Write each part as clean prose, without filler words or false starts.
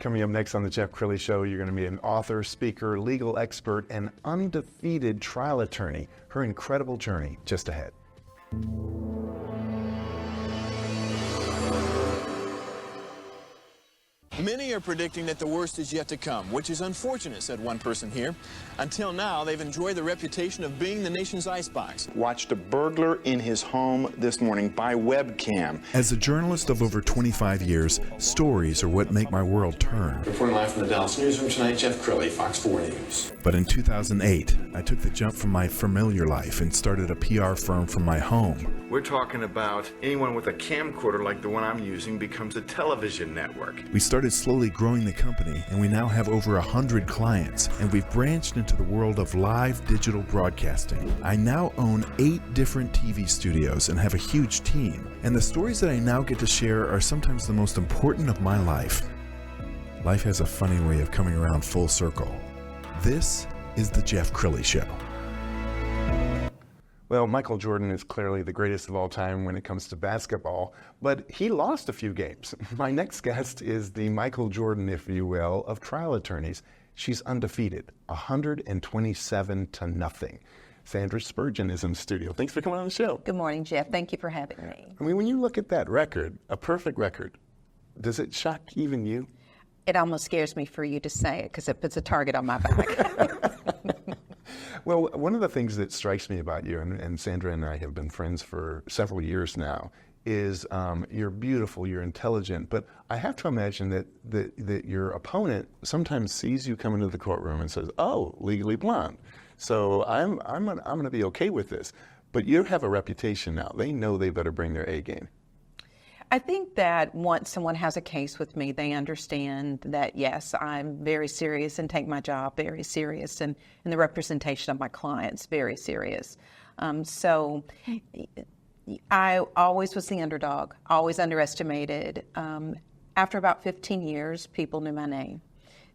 Coming up next on the Jeff Crilley Show, you're going to meet an author, speaker, legal expert, and undefeated trial attorney. Her incredible journey just ahead. Many are predicting that the worst is yet to come, which is unfortunate, said one person here. Until now, they've enjoyed the reputation of being the nation's icebox. Watched a burglar in his home this morning by webcam. As a journalist of over 25 years, stories are what make my world turn. Reporting live from the Dallas newsroom tonight, Jeff Crilley, Fox 4 News. But in 2008, I took the jump from my familiar life and started a PR firm from my home. We're talking about anyone with a camcorder like the one I'm using becomes a television network. We started slowly growing the company, and we now have over 100 clients, and we've branched into the world of live digital broadcasting. I now own 8 different TV studios and have a huge team, and the stories that I now get to share are sometimes the most important of my life. Life has a funny way of coming around full circle. This is the Jeff Crilley Show. Well, Michael Jordan is clearly the greatest of all time when it comes to basketball, but he lost a few games. My next guest is the Michael Jordan, if you will, of trial attorneys. She's undefeated, 127-0. Sandra Spurgeon is in the studio. Thanks for coming on the show. Good morning, Jeff. Thank you for having me. I mean, when you look at that record, a perfect record, does it shock even you? It almost scares me for you to say it because it puts a target on my back. Well, one of the things that strikes me about you, and Sandra and I have been friends for several years now, is you're beautiful, you're intelligent, but I have to imagine that your opponent sometimes sees you come into the courtroom and says, "Oh, Legally Blonde, so I'm going to be okay with this." But you have a reputation now. They know they better bring their A game. I think that once someone has a case with me, they understand that, yes, I'm very serious and take my job very serious, and the representation of my clients very serious. So I always was the underdog, always underestimated. After about 15 years, people knew my name.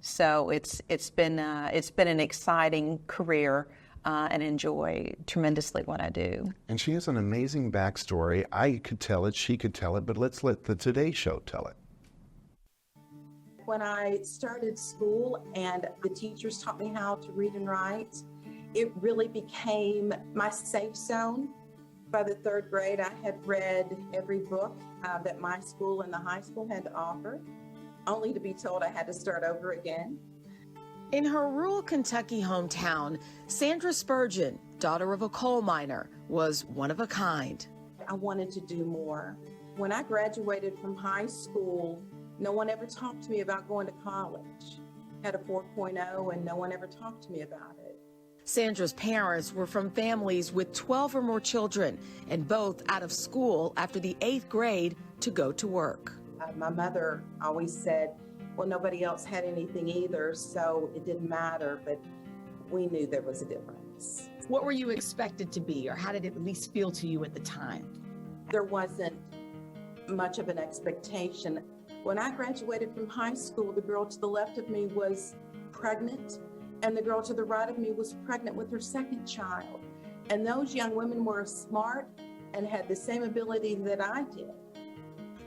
So it's been an exciting career. And enjoy tremendously what I do. And she has an amazing backstory. I could tell it, she could tell it, but let's let the Today Show tell it. When I started school and the teachers taught me how to read and write, it really became my safe zone. By the 3rd grade, I had read every book that my school and the high school had to offer, only to be told I had to start over again. In her rural Kentucky hometown, Sandra Spurgeon, daughter of a coal miner, was one of a kind. I wanted to do more. When I graduated from high school, no one ever talked to me about going to college. I had a 4.0 and no one ever talked to me about it. Sandra's parents were from families with 12 or more children, and both out of school after the 8th grade to go to work. My mother always said, well, nobody else had anything either, so it didn't matter, but we knew there was a difference. What were you expected to be, or how did it at least feel to you at the time? There wasn't much of an expectation. When I graduated from high school, the girl to the left of me was pregnant, and the girl to the right of me was pregnant with her 2nd child. And those young women were smart and had the same ability that I did.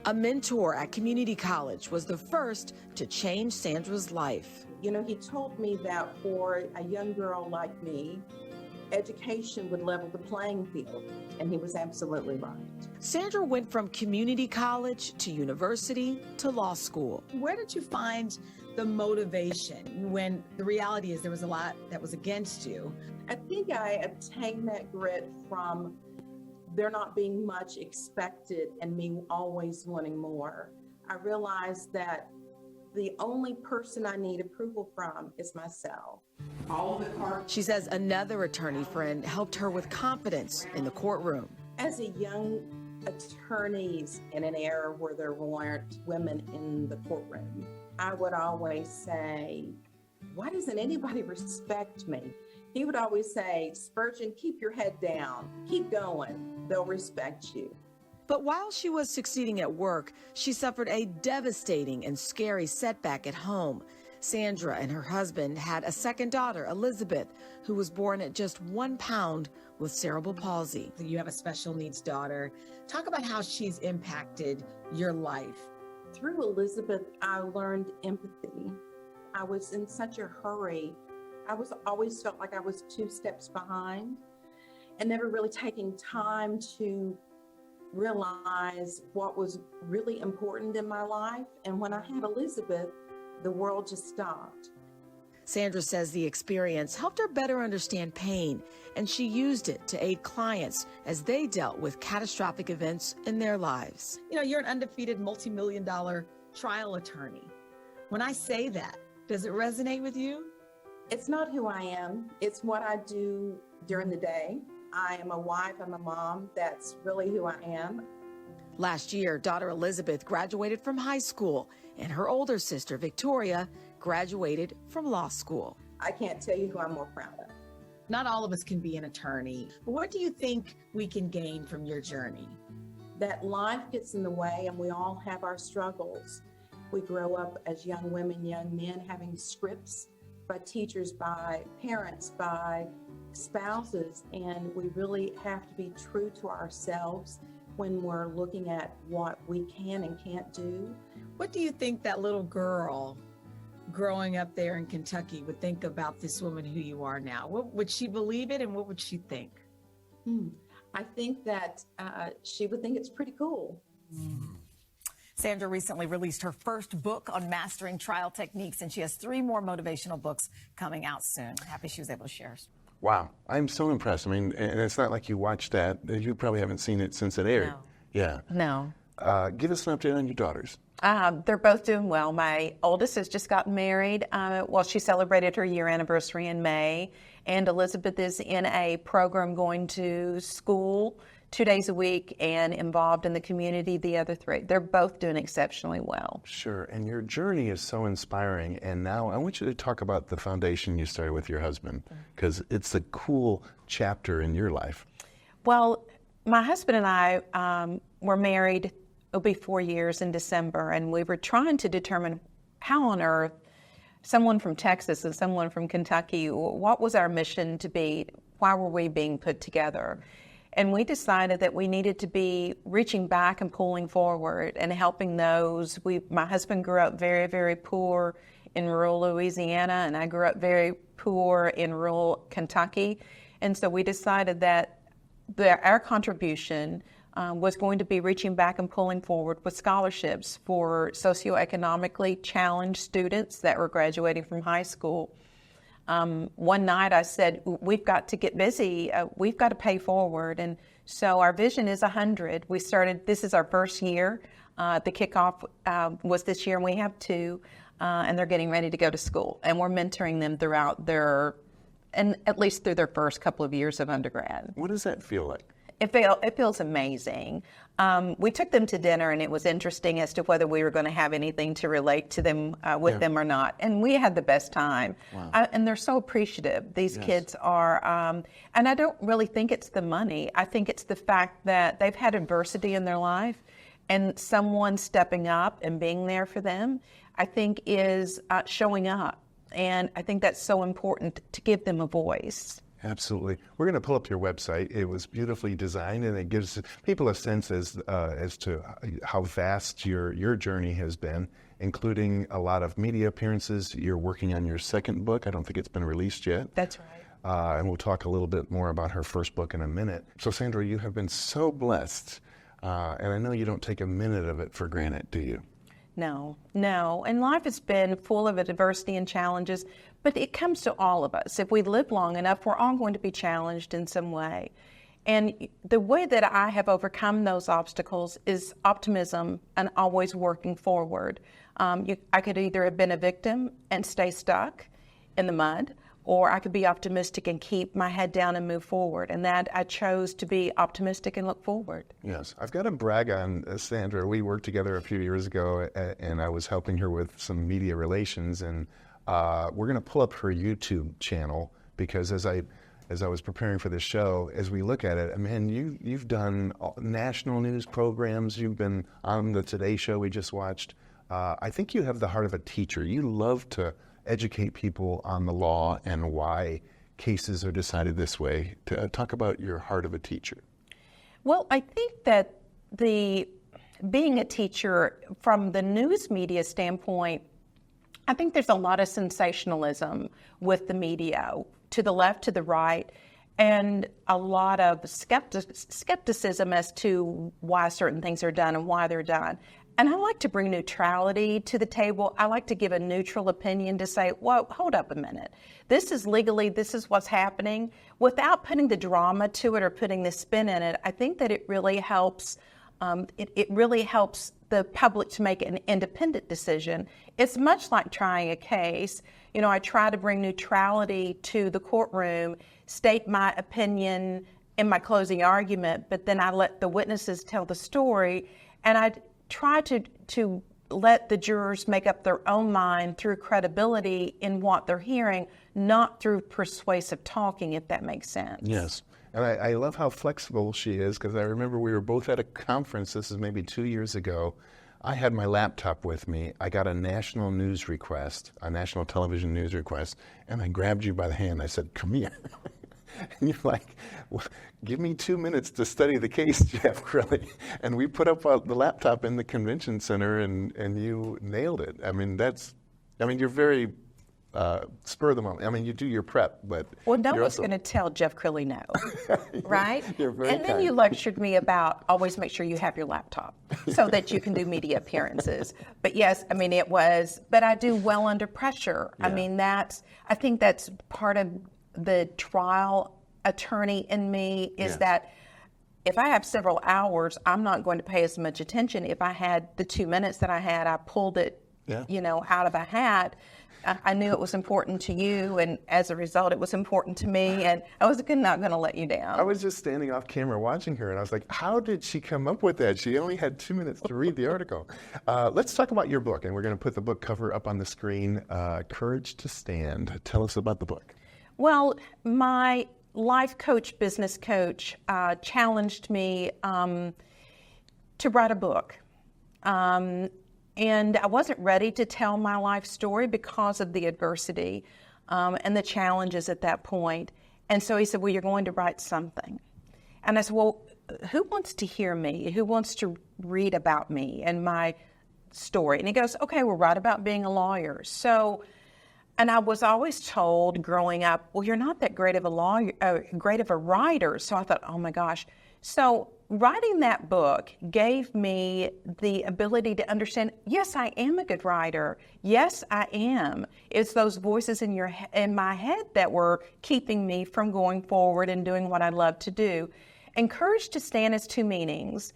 A mentor at community college was the first to change Sandra's life. You know, he told me that for a young girl like me, education would level the playing field, and he was absolutely right. Sandra went from community college to university to law school. Where did you find the motivation when the reality is there was a lot that was against you? I think I obtained that grit from there not being much expected and me always wanting more. I realized that the only person I need approval from is myself. She says another attorney friend helped her with confidence in the courtroom. As a young attorney in an era where there weren't women in the courtroom, I would always say, why doesn't anybody respect me? He would always say, Spurgeon, keep your head down, keep going, they'll respect you. But while she was succeeding at work, she suffered a devastating and scary setback at home. Sandra and her husband had a 2nd daughter, Elizabeth, who was born at just 1 pound with cerebral palsy. You have a special needs daughter. Talk about how she's impacted your life. Through Elizabeth, I learned empathy. I was in such a hurry. Always felt like I was 2 steps behind and never really taking time to realize what was really important in my life. And when I had Elizabeth, the world just stopped. Sandra says the experience helped her better understand pain, and she used it to aid clients as they dealt with catastrophic events in their lives. You know, you're an undefeated multi-million-dollar trial attorney. When I say that, does it resonate with you? It's not who I am. It's what I do during the day. I am a wife, I'm a mom. That's really who I am. Last year, daughter Elizabeth graduated from high school, and her older sister, Victoria, graduated from law school. I can't tell you who I'm more proud of. Not all of us can be an attorney. But what do you think we can gain from your journey? That life gets in the way and we all have our struggles. We grow up as young women, young men, having scripts by teachers, by parents, by spouses, and we really have to be true to ourselves when we're looking at what we can and can't do. What do you think that little girl growing up there in Kentucky would think about this woman who you are now? What would she believe it, and what would she think? I think that she would think it's pretty cool. Sandra recently released her first book on mastering trial techniques, and she has 3 more motivational books coming out soon. Happy she was able to share. Wow, I'm so impressed. I mean, and it's not like you watched that. You probably haven't seen it since it aired. No. Yeah. No. Give us an update on your daughters. They're both doing well. My oldest has just gotten married. She celebrated her year anniversary in May. And Elizabeth is in a program going to school 2 days a week and involved in the community the other 3. They're both doing exceptionally well. Sure, and your journey is so inspiring. And now I want you to talk about the foundation you started with your husband, because it's a cool chapter in your life. Well, my husband and I were married, it'll be 4 years in December, and we were trying to determine how on earth someone from Texas and someone from Kentucky, what was our mission to be? Why were we being put together? And we decided that we needed to be reaching back and pulling forward and helping those. My husband grew up very, very poor in rural Louisiana, and I grew up very poor in rural Kentucky. And so we decided that our contribution was going to be reaching back and pulling forward with scholarships for socioeconomically challenged students that were graduating from high school. One night I said, we've got to get busy. We've got to pay forward. And so our vision is 100. We started, this is our first year. The kickoff was this year, and we have 2, and they're getting ready to go to school. And we're mentoring them throughout and at least through their first couple of years of undergrad. What does that feel like? It feels amazing. We took them to dinner, and it was interesting as to whether we were going to have anything to relate to them with them or not. And we had the best time. Wow. And they're so appreciative. These kids are, and I don't really think it's the money. I think it's the fact that they've had adversity in their life, and someone stepping up and being there for them, I think is showing up. And I think that's so important to give them a voice. Absolutely. We're going to pull up your website. It was beautifully designed, and it gives people a sense as to how vast your journey has been, including a lot of media appearances. You're working on your second book. I don't think it's been released yet. That's right. And we'll talk a little bit more about her first book in a minute. So, Sandra, you have been so blessed, and I know you don't take a minute of it for granted, do you? No. And life has been full of adversity and challenges, but it comes to all of us. If we live long enough, we're all going to be challenged in some way. And the way that I have overcome those obstacles is optimism and always working forward. I could either have been a victim and stay stuck in the mud, or I could be optimistic and keep my head down and move forward. And that I chose to be optimistic and look forward. Yes. I've got to brag on Sandra. We worked together a few years ago, and I was helping her with some media relations. And we're going to pull up her YouTube channel, because as I was preparing for this show, as we look at it, man, you've done national news programs. You've been on the Today Show we just watched. I think you have the heart of a teacher. You love to educate people on the law and why cases are decided this way. Talk about your heart of a teacher. Well, I think that the being a teacher from the news media standpoint, I think there's a lot of sensationalism with the media, to the left, to the right, and a lot of skepticism as to why certain things are done and why they're done. And I like to bring neutrality to the table. I like to give a neutral opinion to say, whoa, hold up a minute. This is legally, this is what's happening. Without putting the drama to it or putting the spin in it, I think that it really helps. It really helps the public to make an independent decision. It's much like trying a case. You know, I try to bring neutrality to the courtroom, state my opinion in my closing argument, but then I let the witnesses tell the story, and I try to let the jurors make up their own mind through credibility in what they're hearing, not through persuasive talking, if that makes sense. Yes. And I love how flexible she is, because I remember we were both at a conference, this is maybe 2 years ago. I had my laptop with me. I got a national news request, a national television news request, and I grabbed you by the hand. I said, come here. And you're like, well, give me 2 minutes to study the case, Jeff Crilley. And we put up the laptop in the convention center, and you nailed it. I mean, you're very spur of the moment. I mean, you do your prep, but well, no one's going to tell Jeff Crilley no, right? You're very and then kind. You lectured me about always make sure you have your laptop so that you can do media appearances. But yes, I mean, but I do well under pressure. Yeah. I mean, I think that's part of the trial attorney in me is that if I have several hours, I'm not going to pay as much attention. If I had the 2 minutes that I had, I pulled it, out of a hat. I knew it was important to you, and as a result, it was important to me, and I was not going to let you down. I was just standing off camera watching her, and I was like, how did she come up with that? She only had 2 minutes to read the article. Let's talk about your book, and we're going to put the book cover up on the screen, Courage to Stand. Tell us about the book. Well, my life coach, business coach, challenged me to write a book. And I wasn't ready to tell my life story because of the adversity and the challenges at that point. And so he said, well, you're going to write something. And I said, well, who wants to hear me? Who wants to read about me and my story? And he goes, okay, we'll write about being a lawyer. And I was always told growing up, well, you're not that great of a writer. So I thought, oh my gosh. So writing that book gave me the ability to understand, yes, I am a good writer. Yes, I am. It's those voices in my head that were keeping me from going forward and doing what I love to do. And Courage to Stand has two meanings.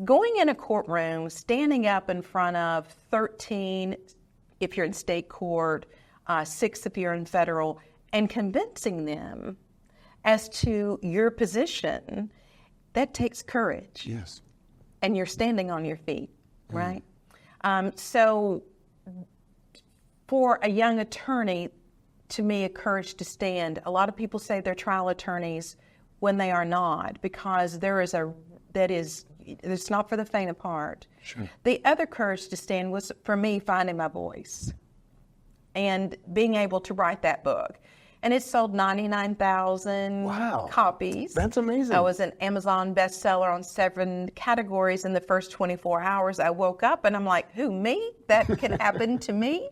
Going in a courtroom, standing up in front of 13 if you're in state court, 6 if you're in federal, and convincing them as to your position, that takes courage. Yes. And you're standing on your feet, right? So for a young attorney, to me, a courage to stand. A lot of people say they're trial attorneys when they are not, because it's not for the faint of heart. Sure. The other courage to stand was, for me, finding my voice and being able to write that book. And it sold 99,000 copies. That's amazing. I was an Amazon bestseller on 7 categories in the first 24 hours. I woke up and I'm like, who, me? That can happen to me?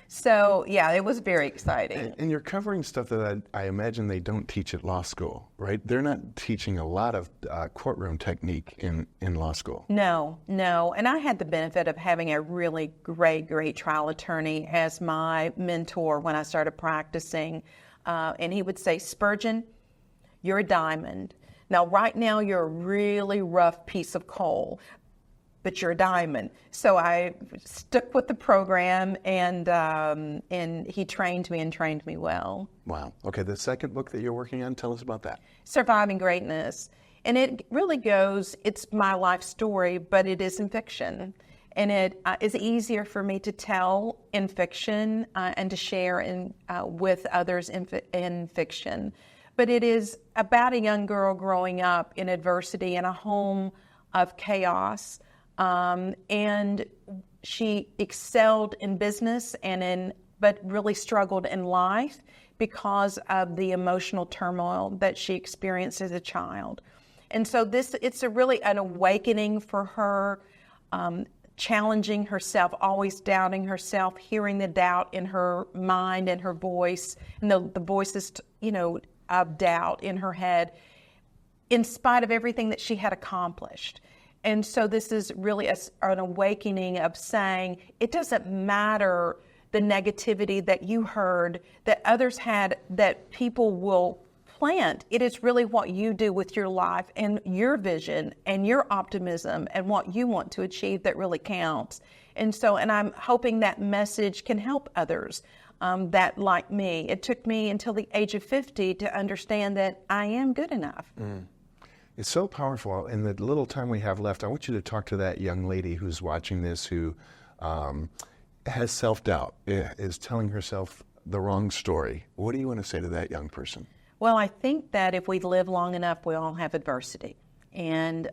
So, yeah, it was very exciting. And you're covering stuff that I imagine they don't teach at law school, right? They're not teaching a lot of courtroom technique in law school. No. And I had the benefit of having a really great trial attorney as my mentor when I started practicing. And he would say, Spurgeon, you're a diamond. Now, right now, you're a really rough piece of coal, but you're a diamond. So I stuck with the program, and he trained me well. Wow. Okay, the second book that you're working on, tell us about that. Surviving Greatness. And it really it's my life story, but it is in fiction. And it is easier for me to tell in fiction and to share with others in fiction. But it is about a young girl growing up in adversity in a home of chaos. And she excelled in business but really struggled in life because of the emotional turmoil that she experienced as a child. And so it's really an awakening for her, challenging herself, always doubting herself, hearing the doubt in her mind and her voice, and the voices, of doubt in her head, in spite of everything that she had accomplished. And so this is really an awakening of saying, it doesn't matter the negativity that you heard, that others had, that people will plant. It is really what you do with your life and your vision and your optimism and what you want to achieve that really counts. And I'm hoping that message can help others that, like me, it took me until the age of 50 to understand that I am good enough. It's so powerful. In the little time we have left, I want you to talk to that young lady who's watching this, who has self-doubt, is telling herself the wrong story. What do you want to say to that young person? Well, I think that if we live long enough, we all have adversity. And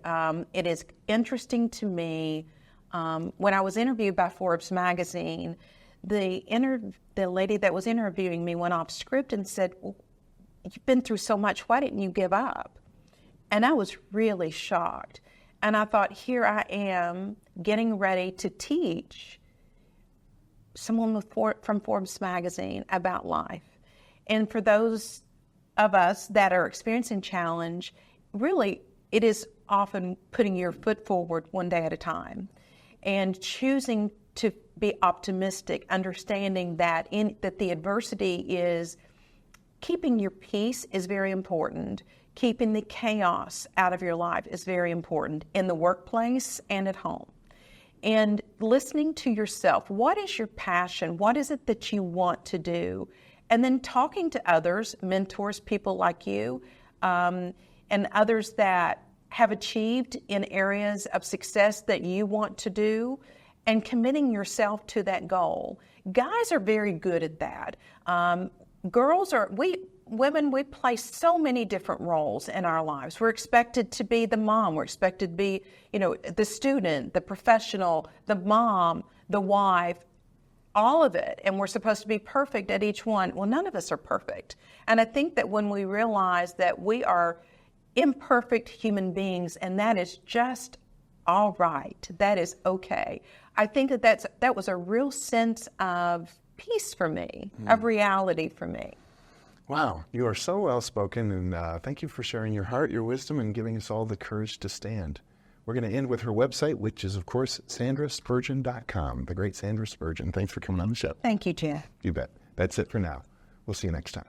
it is interesting to me, when I was interviewed by Forbes magazine, the lady that was interviewing me went off script and said, well, you've been through so much, why didn't you give up? And I was really shocked. And I thought, here I am getting ready to teach someone from Forbes magazine about life. And for those of us that are experiencing challenge, really, it is often putting your foot forward one day at a time and choosing to be optimistic, understanding that the adversity is keeping your peace is very important. Keeping the chaos out of your life is very important in the workplace and at home. And listening to yourself, what is your passion? What is it that you want to do? And then talking to others, mentors, people like you, and others that have achieved in areas of success that you want to do, and committing yourself to that goal. Guys are very good at that. Women, we play so many different roles in our lives. We're expected to be the mom. We're expected to be, the student, the professional, the mom, the wife, all of it. And we're supposed to be perfect at each one. Well, none of us are perfect. And I think that when we realize that we are imperfect human beings, and that is just all right, that is okay. I think that was a real sense of peace for me, of reality for me. Wow, you are so well-spoken, and thank you for sharing your heart, your wisdom, and giving us all the courage to stand. We're going to end with her website, which is, of course, sandraspurgeon.com, the great Sandra Spurgeon. Thanks for coming on the show. Thank you, Jeff. You bet. That's it for now. We'll see you next time.